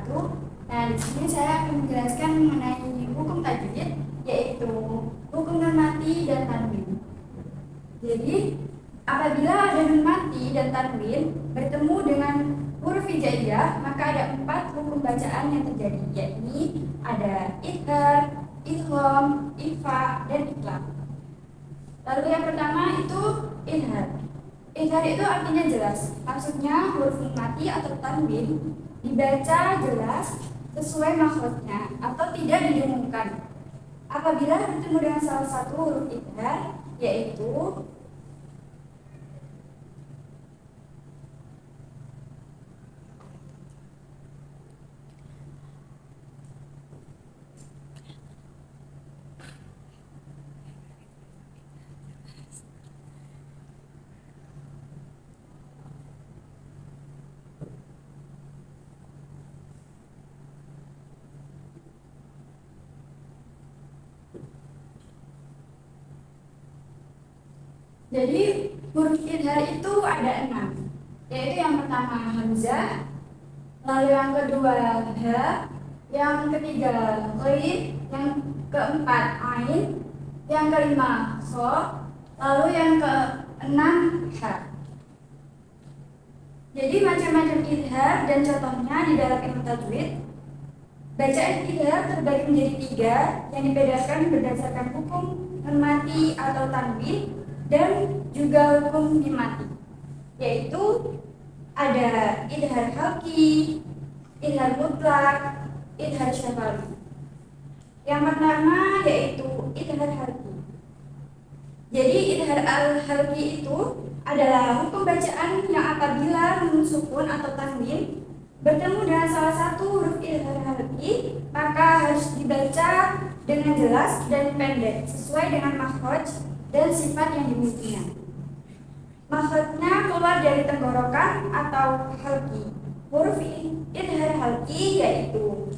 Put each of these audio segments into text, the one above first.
wabarakatuh. Nah, di sini saya akan menjelaskan mengenai hukum tajwid, yaitu hukum nun mati dan tanwin. Jadi, apabila ada nun mati dan tanwin bertemu dengan huruf hijaiyah, maka ada 4 hukum bacaan yang terjadi, yakni ada idhar, idgham, ikhfa, dan iqlab. Lalu yang pertama itu idhar. Idhar itu artinya jelas. Maksudnya huruf nun mati atau tanwin dibaca jelas sesuai makhrajnya atau tidak didengungkan. Apabila bertemu dengan salah satu huruf idhar, yaitu jadi huruf idhar itu ada 6, yaitu yang pertama hamzah, lalu yang kedua ha, yang ketiga ghain, yang keempat ain, yang kelima kha, lalu yang keenam ha. Jadi macam-macam idhar dan contohnya di dalam ilmu tajwid. Bacaan idhar terbagi menjadi 3 yang dibedakan berdasarkan hukum nun mati atau tanwin dan juga hukum mim mati, yaitu ada idhar halqi, idhar mutlak, idhar syafawi. Yang pertama yaitu idhar halqi. Jadi idhar al-halqi itu adalah hukum bacaan yang apabila nun sukun atau tanwin bertemu dengan salah satu huruf idhar halqi, maka harus dibaca dengan jelas dan pendek sesuai dengan makhraj dan sifat yang dimilikinya. Makhrajnya keluar dari tenggorokan atau halqi. Huruf idhar halqi yaitu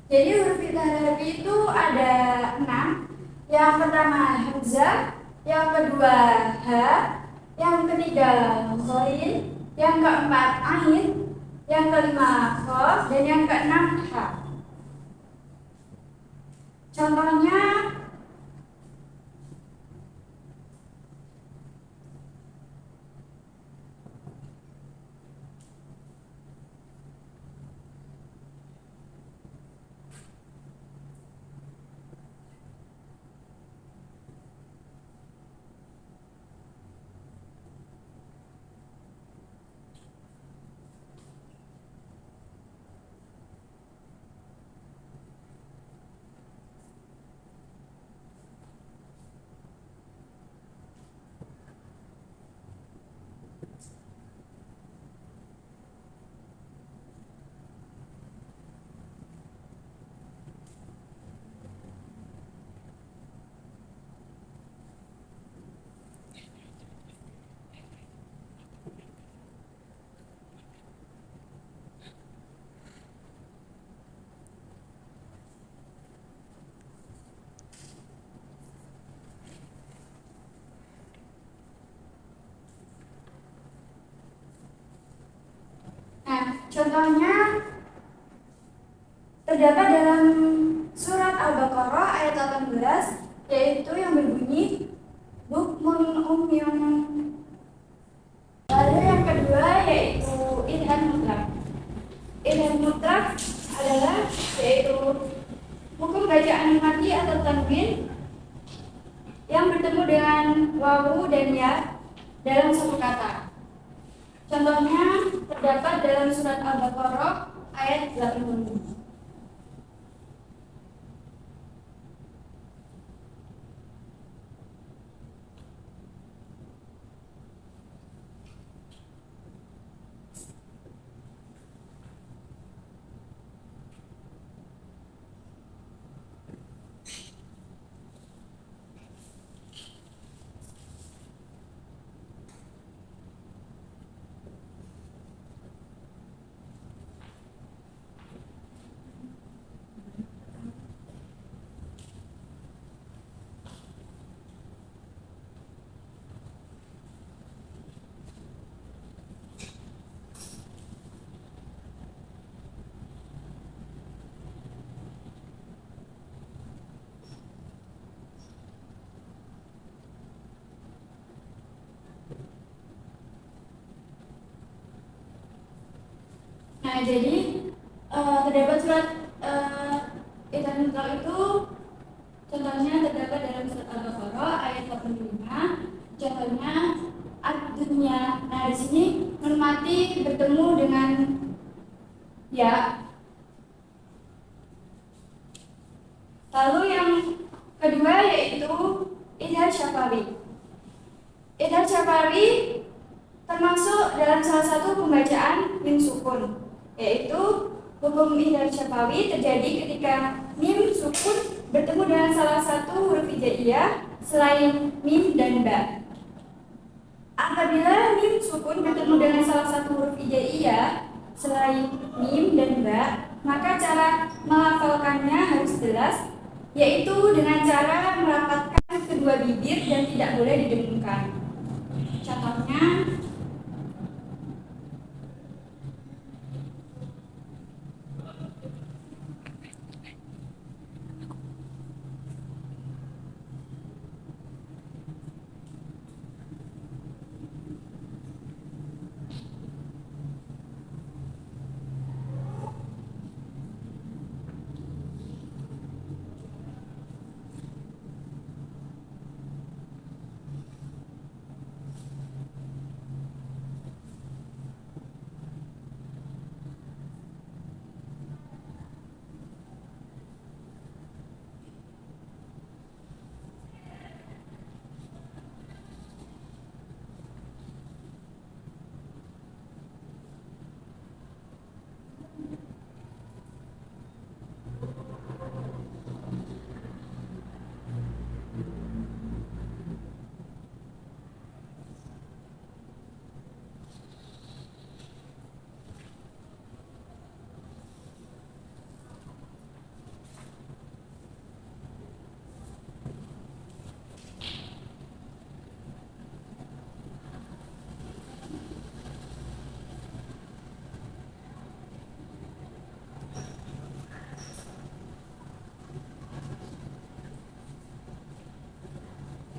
jadi huruf idhar halqi itu ada 6. Yang pertama hamzah, yang kedua ha, yang ketiga ghain, yang keempat ain, yang kelima kha, dan yang keenam ha. Contohnya contohnya terdapat dalam surat Al-Baqarah ayat 18, yaitu yang berbunyi bukmun umyun. Lalu yang kedua yaitu idhar mutlak. Idhar mutlak adalah yaitu hukum bacaan nun mati atau tanwin yang bertemu dengan wawu dan ya dalam satu kata. Contohnya terdapat dalam surat Al-Baqarah ayat 80. Nah, jadi terdapat surat Al itu contohnya terdapat dalam surat Al-Baqarah ayat 85. Contohnya ad-dunya. Nah, di sini hormati bertemu dengan ya. Lalu yang kedua yaitu idhar syafawi. Idhar syafawi termasuk dalam salah satu pembacaan mim sukun, yaitu hukum idhar syafawi terjadi ketika mim sukun bertemu dengan salah satu huruf hijaiyah selain mim dan ba. Apabila mim sukun bertemu dengan salah satu huruf hijaiyah selain mim dan ba, maka cara melafalkannya harus jelas, yaitu dengan cara merapatkan kedua bibir dan tidak boleh didengungkan. Contohnya,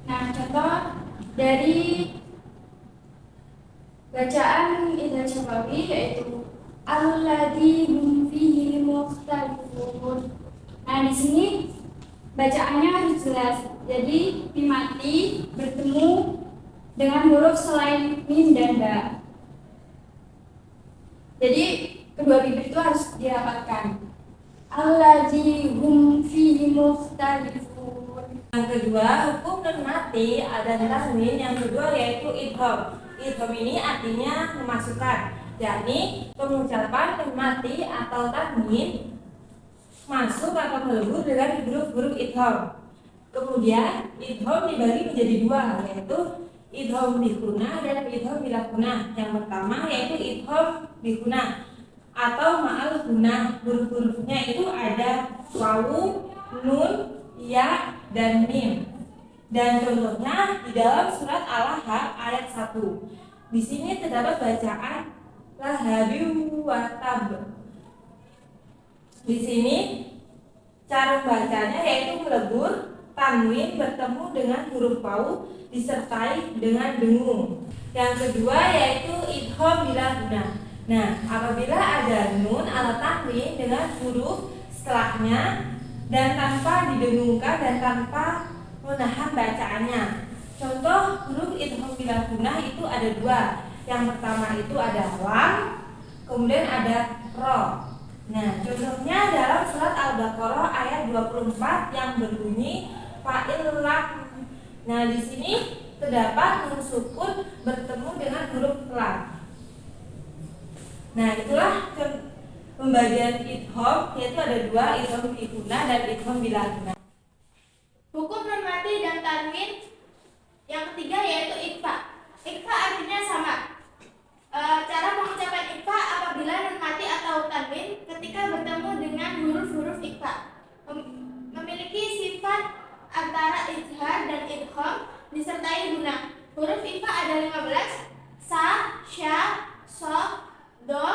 contoh dari bacaan idhar syafawi yaitu alladzi hum fihi mukhtalifun. Nah, di sini bacaannya harus jelas. Jadi mim mati bertemu dengan huruf selain mim dan ba. Jadi kedua bibir itu harus dirapatkan. Alladzi hum fihi mukhtalifun. Yang kedua, hukum nun mati ada tanwin. Yang kedua yaitu idgham. Idgham ini artinya memasukkan, yakni pengucapan nun mati atau tanwin masuk atau melebur dengan huruf-huruf idgham. Kemudian idgham dibagi menjadi dua, yaitu idgham bikunah dan idgham bila kunah. Yang pertama yaitu idgham bikunah atau ma'al kunah. Huruf-hurufnya itu ada wawu, nun, ya, dan mim. Dan contohnya di dalam surat Al-Ahqaf ayat 1. Di sini terdapat bacaan lahabi wa tab. Di sini cara bacanya yaitu melebur tanwin bertemu dengan huruf wawu disertai dengan dengung. Yang kedua yaitu idgham bila gunah. Nah, apabila ada nun atau tanwin dengan huruf setelahnya dan tanpa didengungkan dan tanpa menahan bacaannya. Contoh huruf idgham bila gunah itu ada dua, Yang pertama itu ada lam, kemudian ada ro. Nah, contohnya dalam surat Al-Baqarah ayat 24 yang berbunyi fa'il lam. Nah, di sini terdapat nun sukun bertemu dengan huruf lam. Nah, itulah pembagian idgham, yaitu ada dua, idgham bi gunah dan idgham bila gunah. Hukum nun mati dan tanwin yang ketiga yaitu ikhfa. Ikhfa artinya sama. Cara mengucapkan ikhfa apabila nun mati atau tanwin ketika bertemu dengan huruf-huruf ikhfa memiliki sifat antara izhar dan idgham disertai gunah. Huruf ikhfa ada 15: sa, sya, so, do,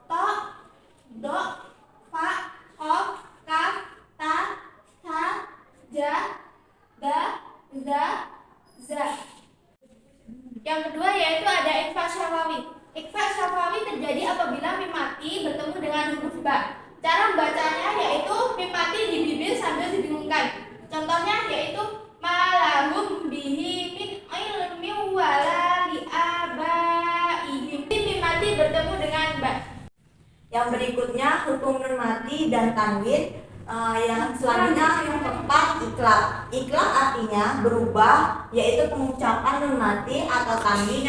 to, do, fa, qaf, kaf, ta, tha, ja, da, za, za. Yang kedua yaitu ada ikhfa syafawi. Ikhfa syafawi terjadi apabila mim mati bertemu dengan huruf ba. Cara membacanya yaitu mim mati di bibir sambil dibingungkan. Contohnya yaitu malahum bihi min ilmi wala li abaihim. Mim mati bertemu dengan ba. Yang berikutnya hukum nun mati dan tanwin. Yang selanjutnya yang keempat iklab. Iklab artinya berubah, yaitu pengucapan nun mati atau tanwin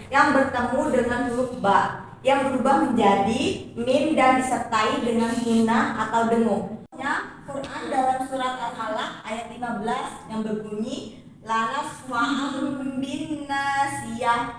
yang bertemu dengan huruf ba yang berubah menjadi mim dan disertai dengan gunnah atau dengung. Quran dalam surat Al-Alaq ayat 15 yang berbunyi lanas wa'am bin nasiyah